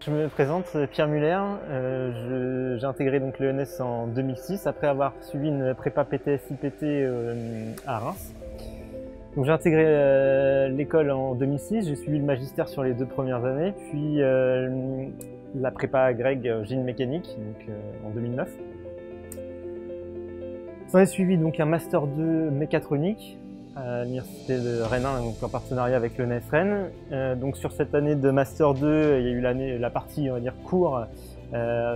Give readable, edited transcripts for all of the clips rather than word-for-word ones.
Je me présente, Pierre Muller. J'ai intégré donc l'ENS en 2006 après avoir suivi une prépa PTS-IPT à Reims. Donc j'ai intégré l'école en 2006, j'ai suivi le magistère sur les 2 premières années, puis la prépa Greg génie mécanique donc, en 2009. J'en ai suivi donc un master 2 mécatronique à l'université de Rennes 1, donc en partenariat avec l'ENS Rennes. Donc sur cette année de master 2, il y a eu la partie on va dire cours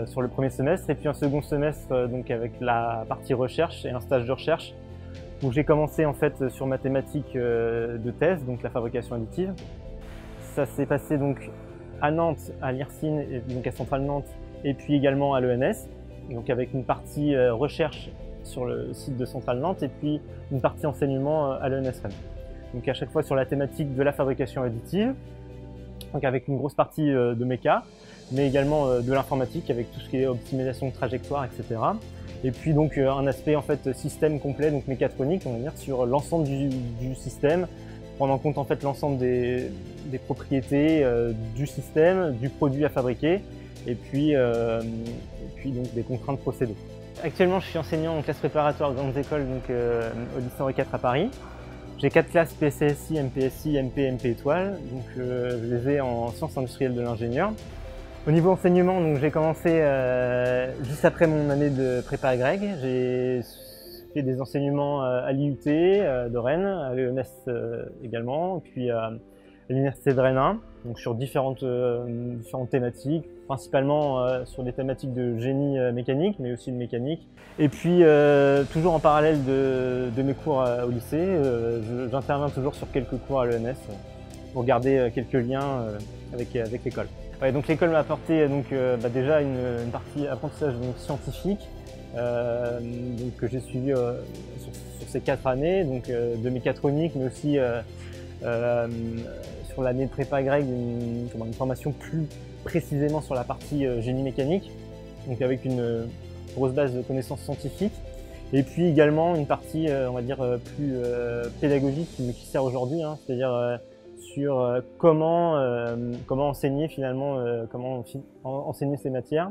sur le premier semestre, et puis un second semestre donc avec la partie recherche et un stage de recherche. Donc j'ai commencé en fait sur ma thématique de thèse, donc la fabrication additive. Ça s'est passé donc à Nantes, à l'IRSIN, donc à Centrale Nantes, et puis également à l'ENS, donc avec une partie recherche sur le site de Centrale Nantes et puis une partie enseignement à l'ENS Rennes. Donc à chaque fois sur la thématique de la fabrication additive, donc avec une grosse partie de méca, mais également de l'informatique avec tout ce qui est optimisation de trajectoire, etc. Et puis donc un aspect en fait système complet, donc mécatronique, on va dire, sur l'ensemble du système, prendre en compte en fait l'ensemble des propriétés du système, du produit à fabriquer, et puis donc des contraintes procédés. Actuellement, je suis enseignant en classe préparatoire grandes écoles donc, au lycée Henri IV à Paris. J'ai 4 classes PSCSI, MPSI, MP, MP étoile. Donc, je les ai en sciences industrielles de l'ingénieur. Au niveau enseignement, donc j'ai commencé juste après mon année de prépa Greg. J'ai fait des enseignements à l'IUT de Rennes, à l'ENS également, puis à l'université de Rennes 1, donc sur différentes thématiques, principalement sur des thématiques de génie mécanique, mais aussi de mécanique. Et puis, toujours en parallèle de mes cours au lycée, j'interviens toujours sur quelques cours à l'ENS pour garder quelques liens avec l'école. Ouais, donc l'école m'a apporté déjà une partie apprentissage donc, scientifique, donc, que j'ai suivi sur ces 4 années, donc, de mécatronique, mais aussi sur l'année de prépa Greg, une formation plus précisément sur la partie génie mécanique, donc avec une grosse base de connaissances scientifiques, et puis également une partie, on va dire, plus pédagogique qui sert aujourd'hui, hein, c'est-à-dire sur comment enseigner finalement, comment enseigner ces matières,